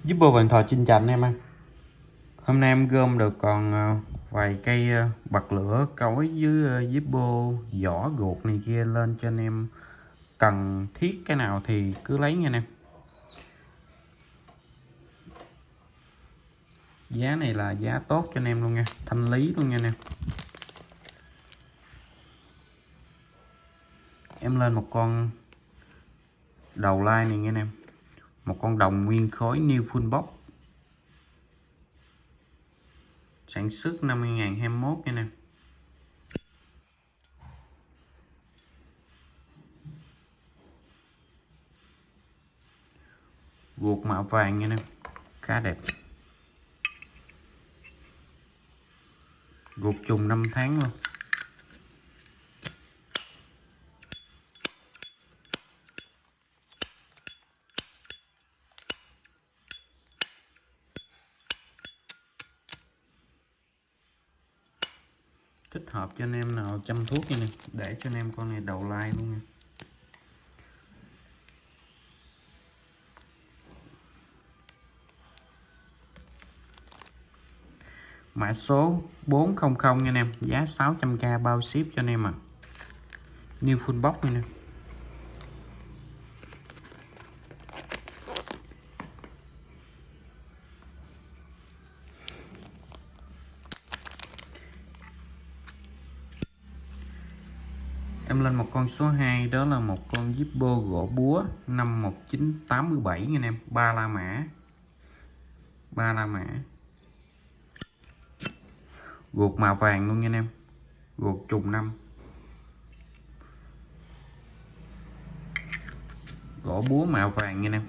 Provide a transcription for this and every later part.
Giúp bô bàn thờ chinh chành em ơi. Hôm nay em gom được còn vài cây bật lửa cối với giúp bô vỏ gột này kia lên cho anh em, cần thiết cái nào thì cứ lấy nha anh em. Giá này là giá tốt cho anh em luôn nha, thanh lý luôn nha anh em. Em lên một con đầu lai này nha anh em, một con đồng nguyên khối new full box, sản xuất năm 2021 nha anh em. Guộc mạ vàng nha anh em, khá đẹp. Guộc trùng 5 tháng luôn. Thích hợp cho anh em nào chăm thuốc nha nè, để cho anh em con này đầu lai luôn nha. Mã số 400 nha anh em, giá 600k bao ship cho anh em à. New full box nha nè. Em lên một con số 2, đó là một con Zippo gỗ búa năm 1987 nha anh em, ba la mã. Ba la mã. Guộc màu vàng luôn nha anh em. Guộc trùng 5. Gỗ búa màu vàng nha anh em.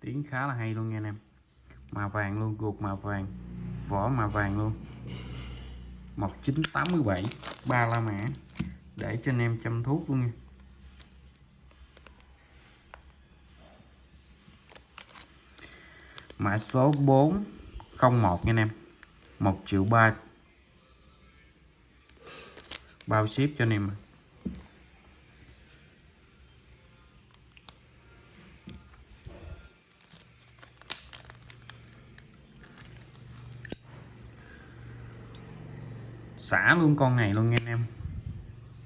Tiếng khá là hay luôn nha anh em. Màu vàng luôn, guộc màu vàng, vỏ màu vàng luôn. 1987, ba la mã, để cho anh em chăm thuốc luôn nha. Mã số 401 nha anh em, 1.300.000 bao ship cho anh em. Xả luôn con này luôn nha anh em,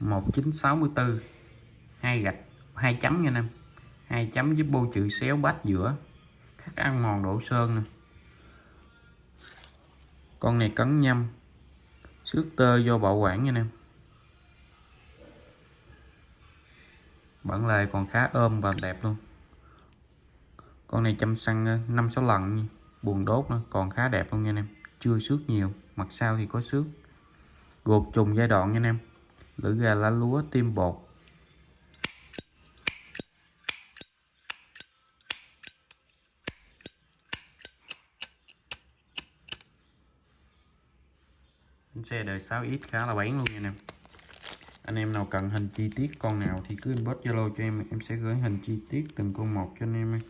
1964, 2 gạch 2 chấm nha anh em, 2 chấm giúp bô chữ xéo bát giữa, khắc ăn mòn đổ sơn nè. Con này cấn nhâm, xước tơ do bảo quản nha anh em. Bản lề còn khá ôm và đẹp luôn. Con này chăm xăng 5-6 lần nha. Buồng đốt nữa còn khá đẹp luôn nha anh em, chưa xước nhiều, mặt sau thì có xước. Gột trùng giai đoạn nha anh em, lưỡi gà lá lúa tim bột. Xe đời 6X khá là bén luôn nha anh em. Anh em nào cần hình chi tiết con nào thì cứ inbox Zalo cho em sẽ gửi hình chi tiết từng con một cho anh em.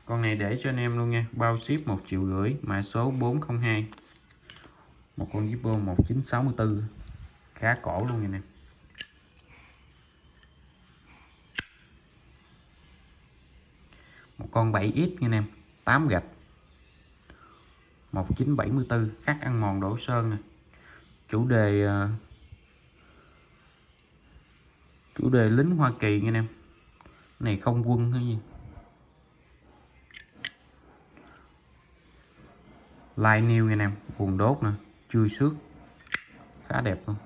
Con này để cho anh em luôn nha, bao ship 1.500.000, mã số 402. Một con Zippo 1964, khá cổ luôn nha anh em. Một con 7X nha anh em, 8 gạch, 1974, khắc ăn mòn đổ sơn nè. Chủ đề lính Hoa Kỳ nha anh em. Này không quân hay gì. Light new nha anh em, buồng đốt nè, chưa xước, khá đẹp luôn.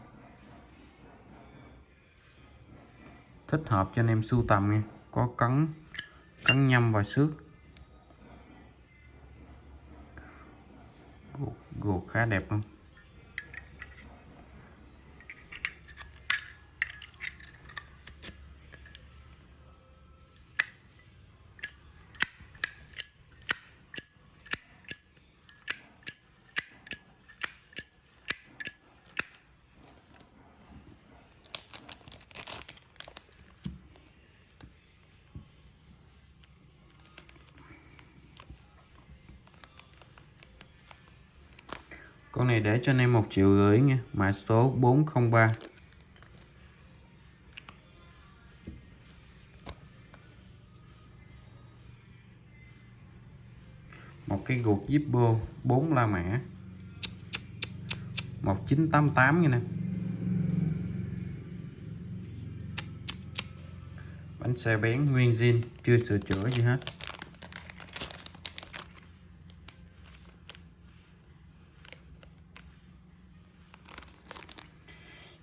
Thích hợp cho anh em sưu tầm nha, có cấn nhâm và xước. Gột khá đẹp luôn. Con này để cho anh em 1,5 triệu nha, mã số 403. Một cái guộc Zippo 4 la mã 1988 nha nè. Bánh xe bén nguyên zin, chưa sửa chữa gì hết.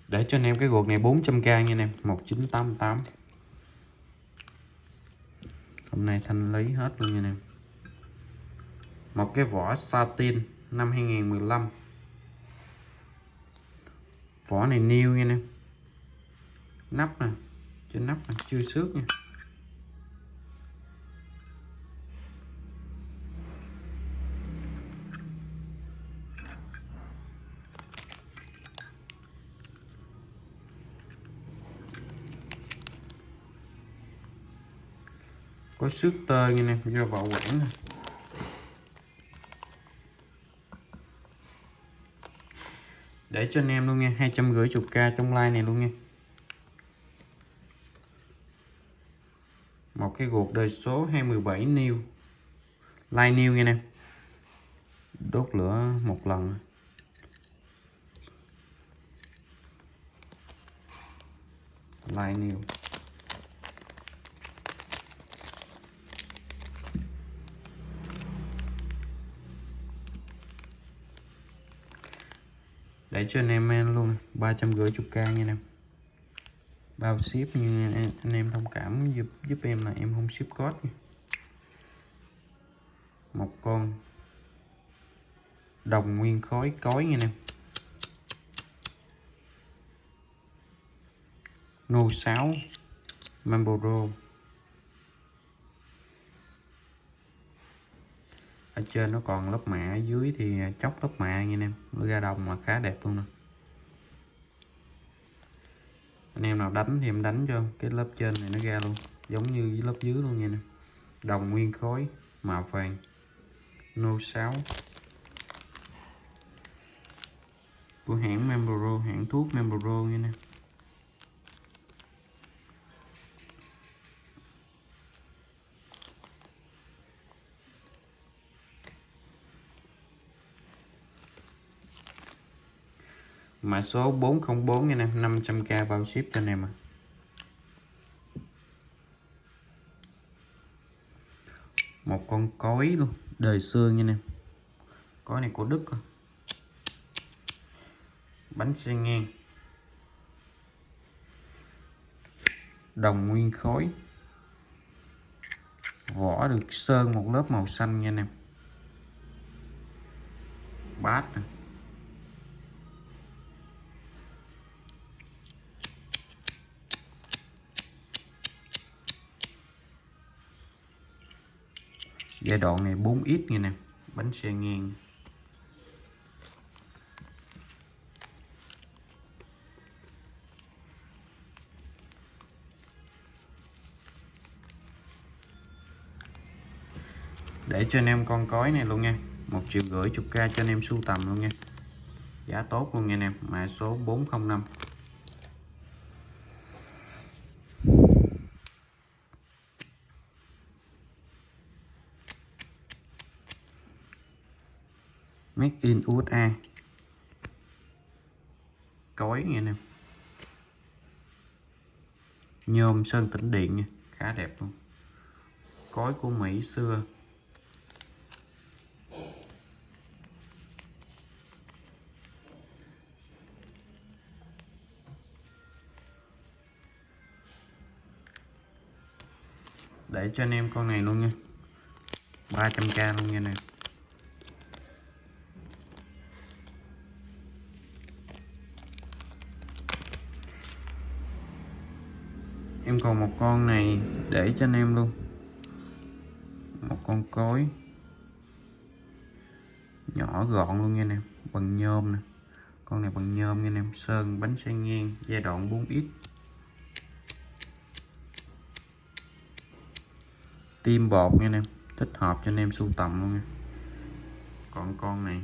Để cho anh em cái guộc này 400k nha anh em, 1988. Hôm nay thanh lý hết luôn nha anh em. Một cái vỏ satin năm 2015. Vỏ này new nha anh em. Nắp nè, trên nắp nè, chưa xước nha. Có xước tơ nha anh em, do bảo quản nè. Để cho anh em luôn nha, 250k trong like này luôn nha. Một cái guộc đời số 217 new, like new nha anh em. Đốt lửa một lần. Like new. Để cho anh em luôn 350k nha anh em. Bao ship, nhưng anh em thông cảm giúp em là em không ship code nha. Một con đồng nguyên khối cối nha anh em. No 6 Marlboro. Ở trên nó còn lớp mạ, ở dưới thì chóc lớp mạ nha anh em. Nó ra đồng mà khá đẹp luôn nè. Anh em nào đánh thì em đánh cho cái lớp trên này nó ra luôn, giống như lớp dưới luôn nha nè. Đồng nguyên khối màu vàng, No 6 của hãng Marlboro, hãng thuốc Marlboro nha nè. Mã số 404 nha nè, 500k bao ship cho anh em à. Một con cối luôn, đời xưa nha nè. Cối này của Đức. Bánh xe ngang, đồng nguyên khối, vỏ được sơn một lớp màu xanh nha anh em. Bát nè. Giai đoạn này 4x nha nè. Bánh xe ngang. Để cho anh em con cối này luôn nha, 1,5 triệu k cho anh em sưu tầm luôn nha. Giá tốt luôn nha anh em. Mã số 405. Made in USA. Cối nha anh em. Nhôm sơn tĩnh điện nha, khá đẹp luôn. Cối của Mỹ xưa. Để cho anh em con này luôn nha, 300k luôn nha nè. Em còn một con này để cho anh em luôn, một con cối nhỏ gọn luôn nha anh em, bằng nhôm nè. Con này bằng nhôm nha anh em, sơn bánh xe ngang giai đoạn 4x. Tim bột nha anh em, thích hợp cho anh em sưu tầm luôn nha. Còn con này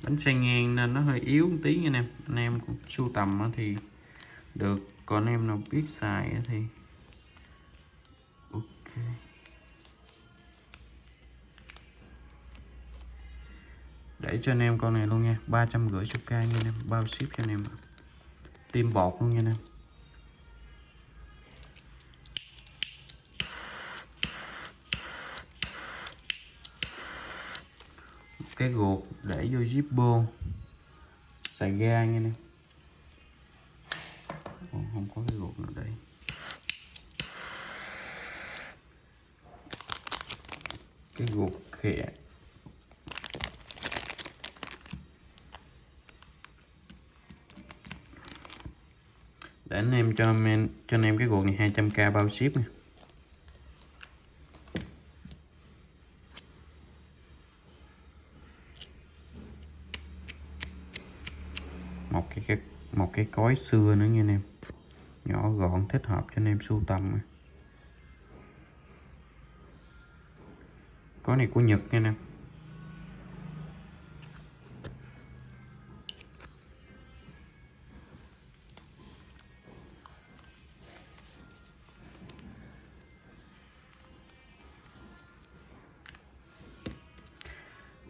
Bánh xe ngang nên nó hơi yếu một tí nha anh em sưu tầm thì được, còn anh em nào biết xài thì ok. Để cho anh em con này luôn nha, 350 cho ca nha anh em, bao ship cho anh em. Tim bột luôn nha anh em. Cái guộc để vô Zippo xài ga nha anh em. Không có cái guộc nào đây. Cái guộc khẽ. Để anh em cho anh em cái guộc này 200k bao ship nè. Một cái cối xưa nữa nha anh em, nhỏ gọn thích hợp cho anh em sưu tầm. Cối này của Nhật nha anh em.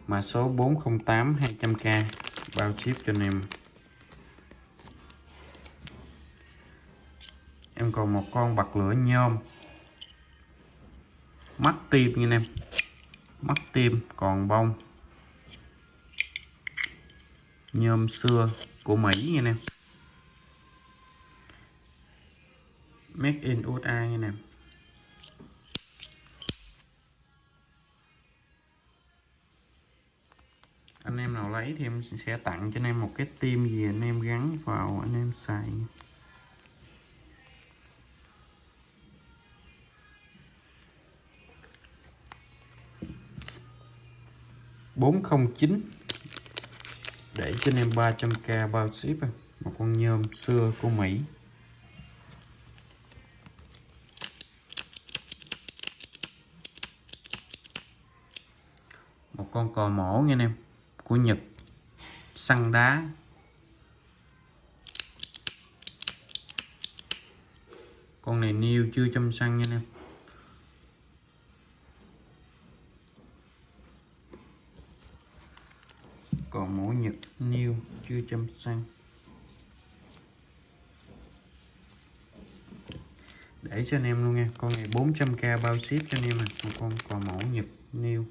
Mã số 408 200k bao ship cho anh em. Em còn một con bật lửa nhôm mắt tim nha anh em, mắt tim còn bông, nhôm xưa của Mỹ nha anh em, made in USA nha anh em. Anh em nào lấy thì em sẽ tặng cho anh em một cái tim gì anh em gắn vào anh em xài. $409 để cho anh em 300k bao ship. Một con nhôm xưa của Mỹ. Một con cò mổ nha anh em, của Nhật, săn đá. Con này niêu chưa chăm săn nha anh em. Còn mổ Nhật niêu chưa chăm săn. Để cho anh em luôn nha. Con này 400k bao ship cho anh em. Một con cò mổ Nhật niêu.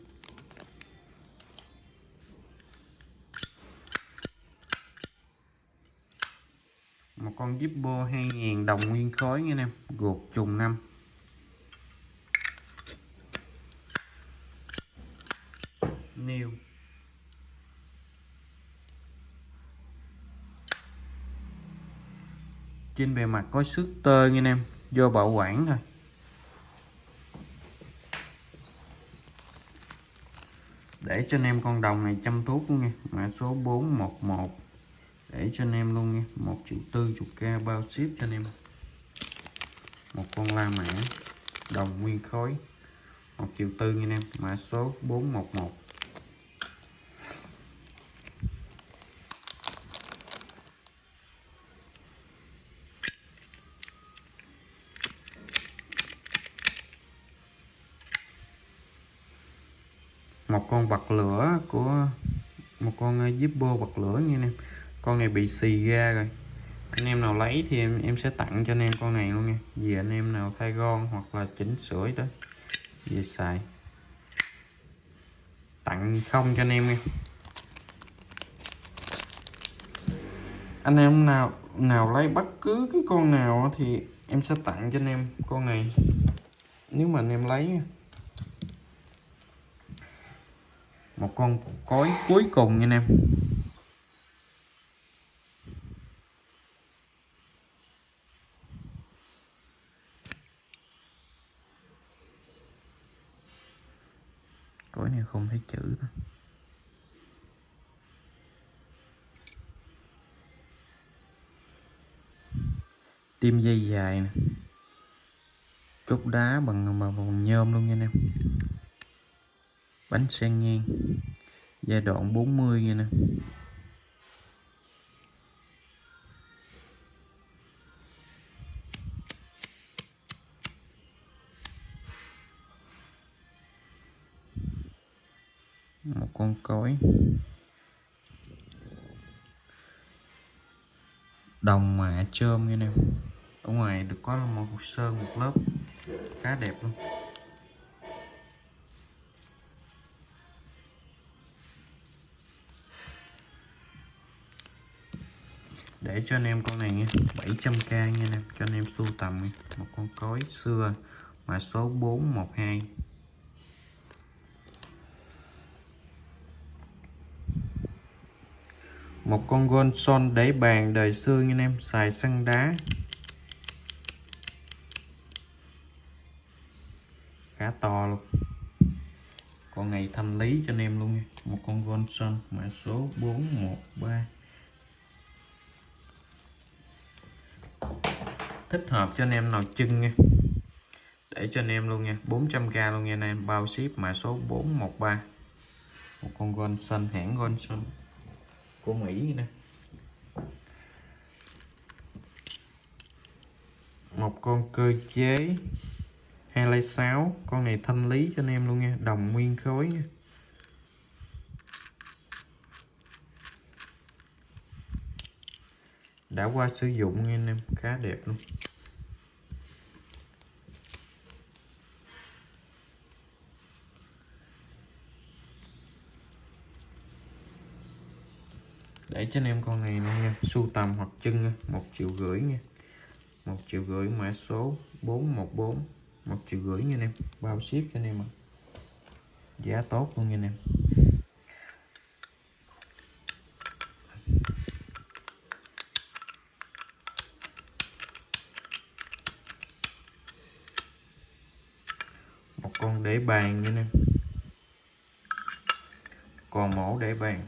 Một con Zippo 2000 đồng nguyên khối nha anh em, gột trùng 5. Niêu. Trên bề mặt có xước tơ nha anh em, do bảo quản thôi. Để cho anh em con đồng này chăm thuốc luôn nha, mã số 411. Để cho anh em luôn nha, 1.400.000 bao ship cho anh em. Một con La Mã đồng nguyên khối 1.400.000 nha anh em, mã số 411. Một con bật lửa của một con Zippo bật lửa nha anh em. Con này bị xì ra rồi, anh em nào lấy thì em sẽ tặng cho anh em con này luôn nha, vì anh em nào thay gon hoặc là chỉnh sửa đó về xài, tặng không cho anh em nha. Anh em nào lấy bất cứ cái con nào thì em sẽ tặng cho anh em con này nếu mà anh em lấy nha. Một con cối cuối cùng nha anh em. Cối này không thấy chữ thôi. Tim dây dài nè, chốt đá bằng nhôm luôn nha anh em. Bánh sen ngang giai đoạn 40 nha nè. Một con cối đồng mạ chôm nha nè. Ở ngoài được có một sơn một lớp khá đẹp luôn. Để cho anh em con này nha, 700k nha nè, cho anh em sưu tầm nha. Một con cối xưa mã số 412. Một con Goldson đáy bàn đời xưa nha anh em, xài săn đá khá to luôn. Con này thanh lý cho anh em luôn nha. Một con Goldson mã số 413, thích hợp cho anh em nào chân nha. Để cho anh em luôn nha, 400k luôn nha anh em, bao ship mã số 413. Một con Goldson hãng Goldson của Mỹ nè. Một con cơ chế 206, con này thanh lý cho anh em luôn nha, đồng nguyên khối nha. Đã qua sử dụng nha anh em, khá đẹp luôn. Để cho anh em con này luôn nha, sưu tầm hoặc chân nha, 1,5 triệu nha. 1,5 triệu mã số 414, 1,5 triệu nha anh em, bao ship cho anh em ạ. Giá tốt luôn nha anh em. Một con để bàn nha anh em, còn mẫu để bàn.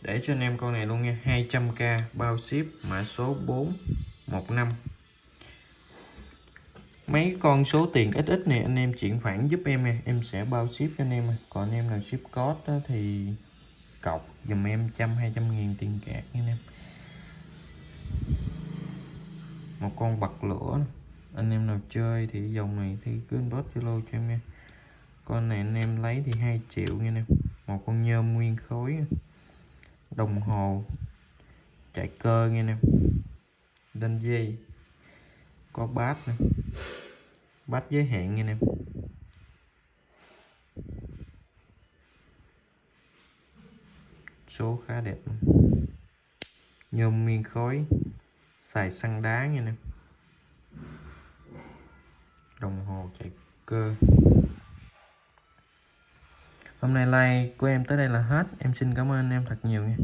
Để cho anh em con này luôn nha, 200k bao ship mã số 415. Mấy con số tiền ít ít này anh em chuyển khoản giúp em nè, em sẽ bao ship cho anh em. Còn anh em nào ship code đó thì cọc dùm em 100-200 ngàn tiền cạc nha anh em. Một con bật lửa, anh em nào chơi thì dòng này thì cứ inbox Zalo cho em nha. Con này anh em lấy thì 2 triệu nha anh em. Một con nhôm nguyên khối, đồng hồ chạy cơ nha anh em, đinh dây, có bát nè, bát giới hạn nha anh em. Số khá đẹp luôn. Nhôm nguyên khối, xài săn đá nha anh em. Đồng hồ chạy cơ. Hôm nay like của em tới đây là hết. Em xin cảm ơn anh em thật nhiều nha.